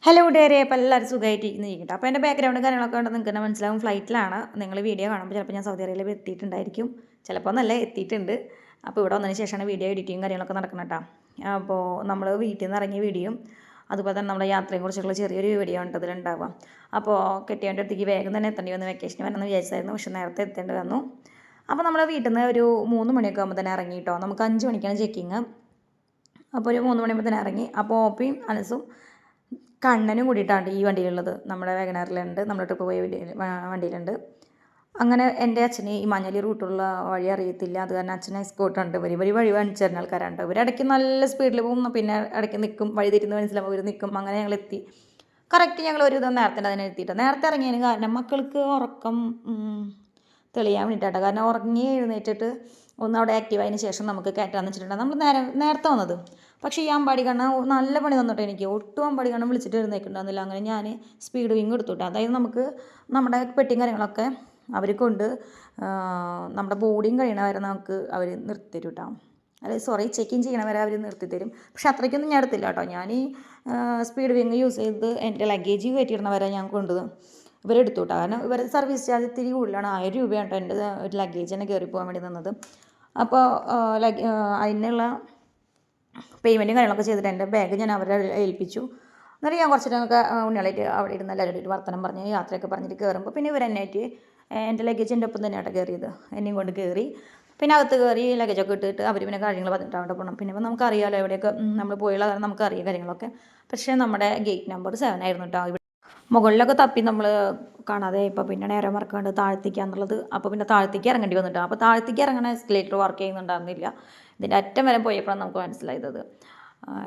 Hello ഡേരെ അപ്പോൾ എല്ലാവരും സുഖമായിട്ടിരിക്കുന്നിരിക്കട്ടെ. അപ്പോൾ എൻ്റെ ബാക്ക്ഗ്രൗണ്ട് കാര്യങ്ങളൊക്കെ ഉണ്ട്, നിങ്ങൾക്ക് തന്നെ മനസ്സിലാവും. ഫ്ലൈറ്റിലാണ് നിങ്ങൾ വീഡിയോ കാണുമ്പോൾ ചിലപ്പോൾ ഞാൻ സൗദി അറേബ്യയിൽ എത്തിയിട്ടുണ്ടായിരിക്കും, ചിലപ്പോൾ നല്ല എത്തിയിട്ടുണ്ട്. അപ്പോൾ ഇവിടെ വന്നതിന് ശേഷമാണ് വീഡിയോ എഡിറ്റിങ്ങും കാര്യങ്ങളൊക്കെ നടക്കണം കേട്ടോ. അപ്പോൾ നമ്മൾ വീട്ടിൽ നിന്ന് ഇറങ്ങിയ വീഡിയോയും അതുപോലെ തന്നെ നമ്മുടെ യാത്രയെക്കുറിച്ചുള്ള ചെറിയൊരു വീഡിയോ ഉണ്ട് അതിലുണ്ടാവുക. അപ്പോൾ കെട്ടിയവൻ്റെ അടുത്തേക്ക് വേഗം തന്നെ എത്തേണ്ടി വന്നു, വെക്കേഷന് വരണമെന്ന് വിചാരിച്ചായിരുന്നു, പക്ഷേ നേരത്തെ എത്തേണ്ടി വന്നു. അപ്പോൾ നമ്മൾ വീട്ടിൽ നിന്ന് ഒരു 3 മണിയൊക്കെ ആകുമ്പോൾ തന്നെ ഇറങ്ങി കേട്ടോ. നമുക്ക് 5 മണിക്കാണ് ചെക്കിങ്. അപ്പോൾ ഒരു 3 മണിയാകുമ്പോൾ തന്നെ ഇറങ്ങി. അപ്പോൾ ഓപ്പിയും അനസും കണ്ണനും കൂടിയിട്ടാണ് ഈ വണ്ടിയിലുള്ളത്. നമ്മുടെ വാഗണറിലുണ്ട്, നമ്മൾ ട്രിപ്പ് പോയ വണ്ടിയിലുണ്ട്. അങ്ങനെ എൻ്റെ അച്ഛന് ഈ മഞ്ഞളി റൂട്ടുള്ള വഴി അറിയത്തില്ല, അത് കാരണം അച്ഛനെ എസ്കോട്ടുണ്ട്. വഴി കാണിച്ചു തരുന്ന ആൾക്കാരുണ്ട്. ഇവരിടയ്ക്ക് നല്ല സ്പീഡിൽ പോകും, പിന്നെ ഇടയ്ക്ക് നിൽക്കും, വഴി തിരിഞ്ഞ് മനസ്സിലാവും, ഇവർ നിൽക്കും. അങ്ങനെ ഞങ്ങൾ എത്തി. കറക്റ്റ് ഞങ്ങൾ ഒരു ദിവസം നേരത്തെ അതിനെ എത്തിയിട്ട് നേരത്തെ ഇറങ്ങിയതിന് കാരണം മക്കൾക്ക് ഉറക്കം തെളിയാൻ വേണ്ടിയിട്ടാണ്. കാരണം ഉറങ്ങി എഴുന്നേറ്റിട്ട് ഒന്ന് അവിടെ ആക്റ്റീവ് ആയതിന് ശേഷം നമുക്ക് കയറ്റാന്ന് വെച്ചിട്ടുണ്ടെങ്കിൽ നമ്മൾ നേരത്തെ വന്നത്. പക്ഷേ ഈ അമ്പാടി കണ്ണൻ നല്ല പണി തന്നിട്ട് എനിക്ക് ഒട്ടും അമ്പാടി കണ്ണൻ വിളിച്ചിട്ട് എഴുന്നേക്കുന്നുണ്ടായിരുന്നില്ല. അങ്ങനെ ഞാൻ സ്പീഡ് വിങ് എടുത്തുവിട്ടു. അതായത് നമുക്ക് നമ്മുടെ പെട്ടിയും കാര്യങ്ങളൊക്കെ അവർ കൊണ്ട് നമ്മുടെ ബോർഡിങ് കഴിയണ വരെ നമുക്ക് അവർ നിർത്തിത്തരും കേട്ടോ. അതായത് ചെക്കിങ് ചെയ്യണ വരെ അവർ നിർത്തിത്തരും. പക്ഷെ അത്രയ്ക്കൊന്നും ഞാൻ എടുത്തില്ല കേട്ടോ. ഞാൻ ഈ സ്പീഡ് വിങ് യൂസ് ചെയ്ത് എൻ്റെ ലഗേജ് കയറ്റിയിടണ വരെ ഞാൻ ഇവരെടുത്തു കേട്ടോ. കാരണം ഇവർ സർവീസ് ചാർജ് ഇത്തിരി കൂടുതലാണ്, 1000 രൂപയാണ് കേട്ടോ എൻ്റെ ഒരു ലഗേജ് തന്നെ കയറി പോകാൻ വേണ്ടി നിന്നത്. അപ്പോൾ അതിനുള്ള പേയ്മെൻറ്റും കാര്യങ്ങളൊക്കെ ചെയ്തിട്ട് എൻ്റെ ബാഗ് ഞാൻ അവരെ ഏൽപ്പിച്ചു. എന്നിട്ട് ഞാൻ കുറച്ച് ഞങ്ങൾക്ക് ഉണ്ണികളായിട്ട് അവിടെ ഇരുന്ന് എല്ലാവരും ഒരു വർത്തനം പറഞ്ഞ് യാത്രയൊക്കെ പറഞ്ഞിട്ട് കയറുമ്പോൾ പിന്നെ ഇവരെന്നായിട്ട് എൻ്റെ ലഗേജ് എൻ്റെ ഒപ്പം തന്നെയാട്ടോ കയറിയത്. എന്നെയും കൊണ്ട് കയറി. പിന്നെ അകത്ത് കയറി ലഗേജൊക്കെ ഇട്ടിട്ട് അവർ പിന്നെ കാര്യങ്ങൾ പറഞ്ഞിട്ട് അവിടെ പോകണം. പിന്നെ ഇപ്പോൾ നമുക്കറിയാമല്ലോ എവിടെയൊക്കെ നമ്മൾ പോയുള്ള കാരണം നമുക്കറിയാം കാര്യങ്ങളൊക്കെ. പക്ഷേ നമ്മുടെ ഗേറ്റ് നമ്പർ 7 ആയിരുന്നു കേട്ടോ. മുകളിലൊക്കെ തപ്പി നമ്മൾ കാണാതെ ഇപ്പോൾ പിന്നെ നേരെ മറക്കാണ്ട് താഴ്ത്തിക്കാന്നുള്ളത്. അപ്പോൾ പിന്നെ താഴ്ത്തിക്ക് ഇറങ്ങേണ്ടി വന്നിട്ടാണ്. അപ്പോൾ താഴ്ത്തിക്ക് ഇറങ്ങണ എസ്കലേറ്റർ വർക്ക് ചെയ്യുന്നുണ്ടായിരുന്നില്ല. ഇതിൻ്റെ അറ്റം വരെ പോയപ്പോഴാണ് നമുക്ക് മനസ്സിലായത്.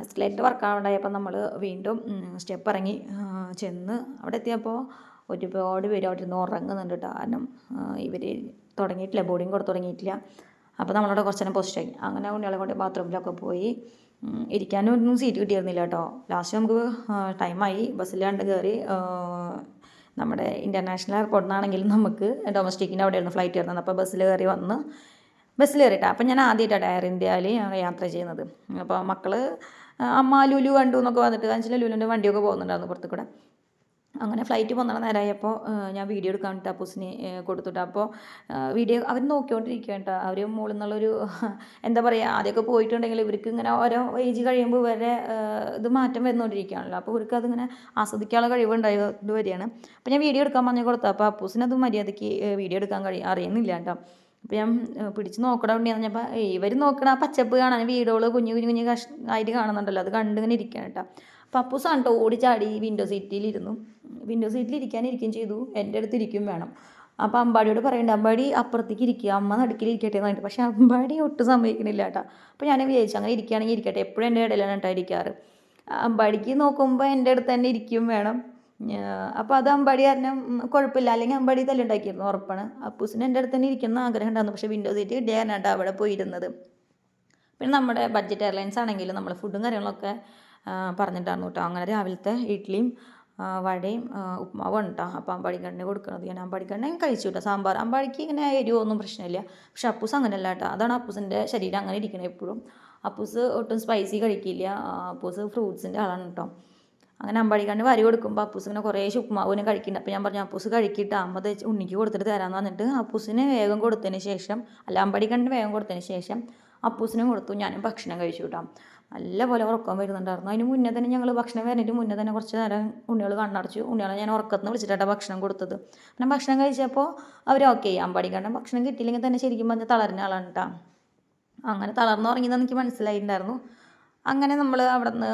എസ്കലേറ്റർ വർക്ക് ആവാണ്ടായപ്പോൾ നമ്മൾ വീണ്ടും സ്റ്റെപ്പ് ഇറങ്ങി ചെന്ന് അവിടെ എത്തിയപ്പോൾ ഒരുപാട് പേര് അവിടെ ഇരുന്ന് ഉറങ്ങുന്നുണ്ട് കേട്ടോ. കാരണം ഇവർ തുടങ്ങിയിട്ടില്ല, ബോർഡിങ് കൊടുത്ത് തുടങ്ങിയിട്ടില്ല. അപ്പോൾ നമ്മളവിടെ കുറച്ച് നേരം പോസ്റ്റായി. അങ്ങനെ ഉണ്ണികളെ കൊണ്ട് ബാത്റൂമിലൊക്കെ പോയി. ഇരിക്കാനൊന്നും സീറ്റ് കിട്ടിയിരുന്നില്ല കേട്ടോ. ലാസ്റ്റ് നമുക്ക് ടൈമായി, ബസ്സിലാണ്ട് കയറി. നമ്മുടെ ഇൻ്റർനാഷണൽ എയർപോർട്ടിൽ നിന്നാണെങ്കിലും നമുക്ക് ഡൊമസ്റ്റിക്കിൻ്റെ അവിടെയായിരുന്നു ഫ്ലൈറ്റ് വരുന്നത്. അപ്പോൾ ബസ്സിൽ കയറിയിട്ടാണ്. അപ്പം ഞാൻ ആദ്യമായിട്ടാണ് എയർ ഇന്ത്യയിൽ യാത്ര ചെയ്യുന്നത്. അപ്പോൾ മക്കൾ അമ്മ ലുലു കണ്ടു എന്നൊക്കെ വന്നിട്ട് കാണിച്ചാൽ ലുലുവിൻ്റെ വണ്ടിയൊക്കെ പോകുന്നുണ്ടായിരുന്നു പുറത്ത് കൂടെ. അങ്ങനെ ഫ്ലൈറ്റ് പോകുന്ന നേരമായപ്പോൾ ഞാൻ വീഡിയോ എടുക്കാൻ വേണ്ടിയിട്ട് അപ്പൂസിനെ കൊടുത്തിട്ട്. അപ്പോൾ വീഡിയോ അവർ നോക്കിക്കൊണ്ടിരിക്കുക കേട്ടോ. അവർ മുകളിൽ നിന്നുള്ളൊരു എന്താ പറയുക, ആദ്യമൊക്കെ പോയിട്ടുണ്ടെങ്കിൽ ഇവർക്ക് ഇങ്ങനെ ഓരോ ഏജ് കഴിയുമ്പോൾ ഇവരെ ഇത് മാറ്റം വരുന്നുകൊണ്ടിരിക്കുകയാണല്ലോ. അപ്പോൾ ഇവർക്ക് അതിങ്ങനെ ആസ്വദിക്കാനുള്ള കഴിവുണ്ടായത് വരികയാണ്. അപ്പോൾ ഞാൻ വീഡിയോ എടുക്കാൻ പറഞ്ഞു കൊടുത്തു. അപ്പോൾ അപ്പൂസിനത് മര്യാദയ്ക്ക് വീഡിയോ എടുക്കാൻ അറിയുന്നില്ല കേട്ടോ. അപ്പോൾ ഞാൻ പിടിച്ച് നോക്കണ വേണ്ടിയാന്ന് പറഞ്ഞപ്പോൾ ഇവർ നോക്കണ ആ പച്ചപ്പ് കാണാൻ വീടുകൾ കുഞ്ഞു ആയിട്ട് കാണുന്നുണ്ടല്ലോ, അത് കണ്ടിങ്ങനെ ഇരിക്കുകയാണ് കേട്ടോ. പപ്പൂസാണ് കേട്ടോ ഓടിച്ചാടി വിൻഡോ സീറ്റിലിരുന്നു. വിൻഡോ സീറ്റിലിരിക്കുകയും ചെയ്തു. എൻ്റെ അടുത്ത് ഇരിക്കും വേണം. അപ്പോൾ അമ്പാടിയോട് പറയണ്ട, അമ്പാടി അപ്പുറത്തേക്ക് ഇരിക്കുക, അമ്മ നടുക്കിലിരിക്കട്ടെ എന്ന് പറഞ്ഞിട്ട്. പക്ഷേ അമ്പാടി ഒട്ടും സമ്മതിക്കണില്ല കേട്ടോ. അപ്പോൾ ഞാൻ വിചാരിച്ചു അങ്ങനെ ഇരിക്കുകയാണെങ്കിൽ ഇരിക്കട്ടെ, എപ്പോഴും എൻ്റെ ഇടയിലാണ് കേട്ടോ ഇരിക്കാറ്. അമ്പാടിക്ക് നോക്കുമ്പോൾ എൻ്റെ അടുത്ത് തന്നെ ഇരിക്കും വേണം. അപ്പോൾ അത് അമ്പാടി കാരണം കുഴപ്പമില്ല, അല്ലെങ്കിൽ അമ്പാടി തല്ലുണ്ടാക്കിയിരുന്നു ഉറപ്പാണ്. അപ്പൂസിന് എൻ്റെ അടുത്ത് തന്നെ ഇരിക്കുന്ന ആഗ്രഹം ഉണ്ടായിരുന്നു. പക്ഷേ വിൻഡോ സീറ്റ് കിട്ടിയാണ് കേട്ടോ അവിടെ പോയിരുന്നത്. പിന്നെ നമ്മുടെ ബഡ്ജറ്റ് എയർലൈൻസ് ആണെങ്കിലും നമ്മൾ ഫുഡും കാര്യങ്ങളൊക്കെ പറഞ്ഞിട്ടായിരുന്നു കേട്ടോ. അങ്ങനെ രാവിലത്തെ ഇഡ്ഡലിയും വടയും ഉപ്മാവും കേട്ടോ. അപ്പോൾ അമ്പാടിക്കണ്ണിന് കൊടുക്കുന്നത് ഞാൻ അമ്പാടിക്കണ്ണൻ കഴിച്ചു കേട്ടോ. സാമ്പാർ അമ്പാടിക്ക് ഇങ്ങനെ എരിവൊന്നും പ്രശ്നമില്ല. പക്ഷെ അപ്പൂസ് അങ്ങനെയല്ല കേട്ടോ. അതാണ് അപ്പൂസിൻ്റെ ശരീരം അങ്ങനെ ഇരിക്കണത് എപ്പോഴും. അപ്പൂസ് ഒട്ടും സ്പൈസി കഴിക്കില്ല. അപ്പൂസ് ഫ്രൂട്ട്സിൻ്റെ ആളാണ് കേട്ടോ. അങ്ങനെ അമ്പാടിക്കണ്ണ് വരി കൊടുക്കുമ്പോൾ അപ്പൂസ് ഇങ്ങനെ കുറേ ഉപ്മാവിനെ കഴിക്കുന്നുണ്ട്. അപ്പോൾ ഞാൻ പറഞ്ഞു അപ്പൂസ് കഴിക്കിട്ട് അമ്മ ഉണ്ണിക്ക് കൊടുത്തിട്ട് തരാമെന്ന് പറഞ്ഞിട്ട് അപ്പൂസിന് വേഗം കൊടുത്തതിന് ശേഷം അമ്പാടിക്കണ്ണിന് വേഗം കൊടുത്തതിന് ശേഷം അപ്പൂസിനും കൊടുത്തു. ഞാനും ഭക്ഷണം കഴിച്ചു കേട്ടോ. നല്ലപോലെ ഉറക്കം വരുന്നുണ്ടായിരുന്നു. അതിന് മുന്നേ തന്നെ ഞങ്ങൾ ഭക്ഷണം വരുന്നതിന് മുന്നേ തന്നെ കുറച്ച് നേരം ഉണ്ണികൾ കണ്ണടച്ചു. ഉണ്ണികളെ ഞാൻ ഉറക്കത്തിന് വിളിച്ചിട്ടാണ് ഭക്ഷണം കൊടുത്തത്. പിന്നെ ഭക്ഷണം കഴിച്ചപ്പോൾ അവർ ഓക്കെ. അമ്പാടിക്കണ്ണൻ ഭക്ഷണം കിട്ടിയില്ലെങ്കിൽ തന്നെ ശരിക്കും പറഞ്ഞാൽ തളരുന്ന ആളാണ് കേട്ടോ. അങ്ങനെ തളർന്നു ഉറങ്ങിയതെന്ന് എനിക്ക് മനസ്സിലായിട്ടുണ്ടായിരുന്നു. അങ്ങനെ നമ്മൾ അവിടെ നിന്ന്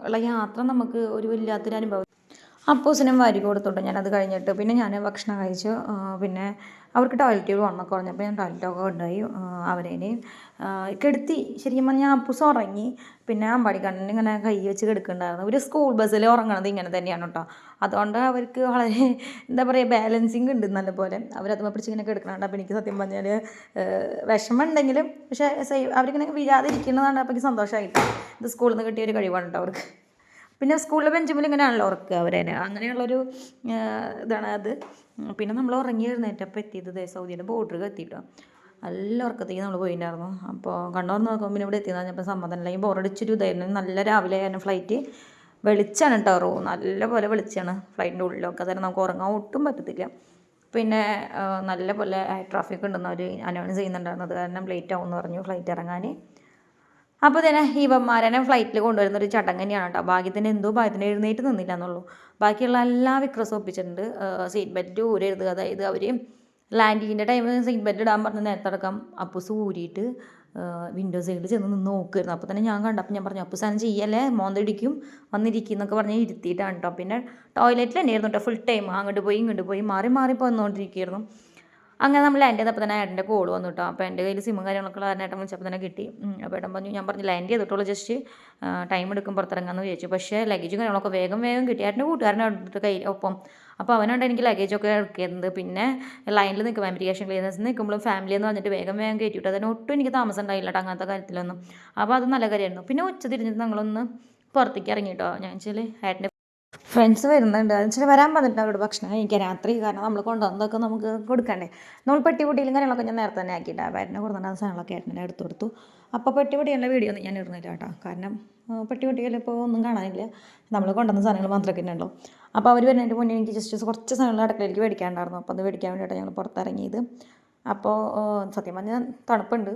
ഉള്ള യാത്ര നമുക്ക് ഒരു വല്ലാത്തൊരു അനുഭവം. അപ്പൂസിനും വാരി കൊടുത്തോട്ടെ. ഞാനത് കഴിഞ്ഞിട്ട് പിന്നെ ഞാൻ ഭക്ഷണം കഴിച്ചു. പിന്നെ അവർക്ക് ടോയ്ലറ്റ് പോകണമെന്നൊക്കെ പറഞ്ഞപ്പോൾ ഞാൻ ടോയ്ലറ്റൊക്കെ കൊണ്ടുപോയി അവരേനെ കെടുത്തി. ശരിക്കും പറഞ്ഞാൽ അപ്പൂസ് ഉറങ്ങി. പിന്നെ അമ്പാടിക്കണ്ണൻ ഇങ്ങനെ കൈ വെച്ച് കിടക്കുന്നുണ്ടായിരുന്നു. ഒരു സ്കൂൾ ബസ്സിൽ ഉറങ്ങണത് ഇങ്ങനെ തന്നെയാണ് കേട്ടോ. അതുകൊണ്ട് അവർക്ക് വളരെ എന്താ പറയുക ബാലൻസിങ് ഉണ്ട് നല്ലപോലെ. അവരത് പിടിച്ച് ഇങ്ങനെ കിടക്കണുണ്ട്. അപ്പോൾ എനിക്ക് സത്യം പറഞ്ഞാൽ വിഷമം ഉണ്ടെങ്കിലും പക്ഷേ അവരിങ്ങനെ വീഴാതിരിക്കുന്നതാണ്. അപ്പോൾ എനിക്ക് സന്തോഷമായിട്ട് ഇത് സ്കൂളിൽ നിന്ന് കിട്ടിയൊരു കഴിവാണ് കേട്ടോ അവർക്ക്. പിന്നെ സ്കൂളിലെ ബെഞ്ചുമിൽ ഇങ്ങനെയാണല്ലോ ഉറക്കുക അവരേനെ. അങ്ങനെയുള്ളൊരു ഇതാണ് അത്. പിന്നെ നമ്മൾ ഉറങ്ങി എഴുന്നേറ്റപ്പോൾ എത്തിയത് സൗദിയുടെ ബോർഡർ എത്തിയിട്ടോ. നല്ല ഉറക്കത്തേക്ക് നമ്മൾ പോയിട്ടുണ്ടായിരുന്നു. അപ്പോൾ കണ്ണൂർ നോക്കുമ്പോൾ പിന്നെ ഇവിടെ എത്തിയെന്ന് പറഞ്ഞപ്പോൾ സമ്മതം അല്ലെങ്കിൽ ബോറടിച്ചൊരു ഇതായിരുന്നു. നല്ല രാവിലെ ആയിരുന്നു ഫ്ലൈറ്റ്. വെളിച്ചമാണ് കേട്ടോ റൂം, നല്ലപോലെ വെളിച്ചമാണ് ഫ്ലൈറ്റിൻ്റെ ഉള്ളിലൊക്കെ തന്നെ, നമുക്ക് ഉറങ്ങാൻ ഒട്ടും പറ്റത്തില്ല. പിന്നെ നല്ല പോലെ ട്രാഫിക് ഉണ്ടെന്ന് അവർ അനൗൺസ് ചെയ്യുന്നുണ്ടായിരുന്നു, അത് കാരണം ലേറ്റ് ആവുമെന്ന് പറഞ്ഞു ഫ്ലൈറ്റ് ഇറങ്ങാൻ. അപ്പോൾ തന്നെ ഇവന്മാരനെ ഫ്ലൈറ്റിൽ കൊണ്ടുവരുന്നൊരു ചടങ്ങ് തന്നെയാണ് കേട്ടോ. ഭാഗ്യത്തിന് എഴുന്നേറ്റ് നിന്നില്ല എന്നുള്ളൂ, ബാക്കിയുള്ള എല്ലാ വിക്രസും ഒപ്പിച്ചിട്ടുണ്ട്. സീറ്റ് ബെൽറ്റ് ഊരരുത്, അതായത് അവർ ലാൻഡിങ്ങിൻ്റെ ടൈമിൽ സീറ്റ് ബെൽറ്റ് ഇടാൻ പറഞ്ഞ് നേരത്തടക്കം അപ്പൂസ് ഊരിയിട്ട് വിൻഡോ സൈഡിൽ ചെന്ന് നിന്ന് നോക്കുമായിരുന്നു. അപ്പോൾ തന്നെ ഞാൻ കണ്ടപ്പോൾ ഞാൻ പറഞ്ഞു, അപ്പൂസ് സാധനം ചെയ്യല്ലേ, മോന്തിടിക്കും, വന്നിരിക്കും എന്നൊക്കെ പറഞ്ഞ് ഇരുത്തിയിട്ടാണ് കേട്ടോ. പിന്നെ ടോയ്ലറ്റിൽ തന്നെയായിരുന്നു കേട്ടോ ഫുൾ ടൈം, അങ്ങോട്ട് പോയി ഇങ്ങോട്ട് പോയി മാറി മാറി വന്നുകൊണ്ടിരിക്കുകയായിരുന്നു. അങ്ങനെ നമ്മൾ ലാൻഡ് ചെയ്തപ്പോൾ തന്നെ ഏട്ടൻ്റെ കോൾ വന്നു കേട്ടോ. അപ്പോൾ എൻ്റെ കയ്യിൽ സിമ്മും കാര്യങ്ങളൊക്കെ ഉള്ള ഏട്ടൻ വിളിച്ചപ്പോൾ തന്നെ കിട്ടി. അപ്പോൾ ഏട്ടൻ പറഞ്ഞു, ഞാൻ പറഞ്ഞു ലാൻഡ് ചെയ്തിട്ടുള്ളൂ, ജസ്റ്റ് ടൈം എടുക്കും പുറത്തിറങ്ങാമെന്ന് വിചാരിച്ചു. പക്ഷേ ലഗേജും കാര്യങ്ങളൊക്കെ വേഗം കിട്ടി. ഏട്ടൻ്റെ കൂട്ടുകാരനെ എടുത്തിട്ട് കയ്യിൽ ഒപ്പം. അപ്പോൾ അവനുണ്ട് എനിക്ക് ലഗേജൊക്കെ ഇറക്കിയത്. പിന്നെ ലൈനിൽ നിൽക്കും, വെരിഫിക്കേഷൻ ക്ലിയറൻസ് നിൽക്കുമ്പോഴും ഫാമിലി എന്ന് പറഞ്ഞിട്ട് വേഗം കയറ്റിയിട്ട് അതിന് ഒട്ടും എനിക്ക് താമസം ഉണ്ടായില്ല കേട്ടോ അങ്ങനത്തെ കാര്യത്തിലൊന്നും. അപ്പോൾ അത് നല്ല കാര്യമായിരുന്നു. പിന്നെ ഉച്ച തിരിഞ്ഞിട്ട് ഞങ്ങളൊന്ന് പുറത്തേക്ക് ഇറങ്ങി കേട്ടോ. ഞാൻ വെച്ചാൽ ഏട്ടൻ്റെ ഫ്രണ്ട്സ് വരുന്നുണ്ട്, അത് വെച്ചാൽ വരാൻ പറഞ്ഞിട്ട് അവരോട് ഭക്ഷണം കഴിക്കാൻ രാത്രി, കാരണം നമ്മൾ കൊണ്ടുവന്നതൊക്കെ നമുക്ക് കൊടുക്കണ്ടേ. നമ്മൾ പെട്ടിപ്പൊട്ടിയിലും കാര്യങ്ങളൊക്കെ ഞാൻ നേരത്തെ തന്നെ ആക്കിയിട്ട് ഏട്ടനെ കൊടുത്തിട്ട് സാധനങ്ങളൊക്കെ ഏട്ടനെ എടുത്തു കൊടുത്തു. അപ്പോൾ പെട്ടിപ്പൊട്ടിയുള്ള വീഡിയോ ഒന്നും ഞാൻ ഇടുന്നില്ല കേട്ടോ, കാരണം പെട്ടിപ്പൊട്ടിയിൽ ഇപ്പോൾ ഒന്നും കാണാനില്ല, നമ്മൾ കൊണ്ടുവന്ന സാധനങ്ങൾ മാത്രമേ ഉള്ളൂ. അപ്പോൾ അവർ വരുന്നതിൻ്റെ മുന്നേ എനിക്ക് ജസ്റ്റ് കുറച്ച് സാധനങ്ങൾ അടുക്കളയിലേക്ക് മേടിക്കാനുണ്ടായിരുന്നു, അപ്പോൾ അത് മേടിക്കാൻ വേണ്ടിയിട്ടാണ് ഞങ്ങൾ പുറത്തിറങ്ങിയത്. അപ്പോൾ സത്യം പറഞ്ഞാൽ തണുപ്പുണ്ട്,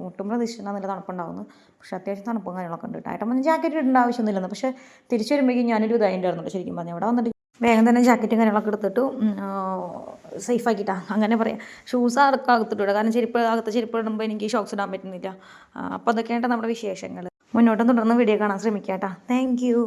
ഒട്ടും പ്രതീക്ഷിച്ചിട്ടുണ്ടെന്നില്ല തണുപ്പുണ്ടാവുന്നു, പക്ഷേ അത്യാവശ്യം തണുപ്പും കാര്യങ്ങളൊക്കെ ഉണ്ട്. ഏട്ടൻ പറഞ്ഞ് ജാക്കറ്റ് ഇടേണ്ട ആവശ്യമൊന്നുമില്ലെന്ന്, പക്ഷേ തിരിച്ചു വരുമ്പോഴേക്കും ഞാനൊരു ഇതായി ഉണ്ടായിരുന്നുള്ളൂ ശരിക്കും പറഞ്ഞാൽ. ഇവിടെ വന്നിട്ട് വേഗം തന്നെ ജാക്കറ്റും കാര്യങ്ങളൊക്കെ എടുത്തിട്ട് സേഫാക്കിയിട്ടാണ് അങ്ങനെ പറയാം. ഷൂസ് അകത്തിട്ട്, കാരണം അകത്ത് ചെരുപ്പ് ഇടുമ്പോൾ എനിക്ക് ഷോക്സ് ഇടാൻ പറ്റുന്നില്ല. അപ്പോൾ അതൊക്കെയാണ് നമ്മുടെ വിശേഷങ്ങൾ. മുന്നോട്ടും തുടർന്ന് വീഡിയോ കാണാൻ ശ്രമിക്കാം കേട്ടോ. Thank you.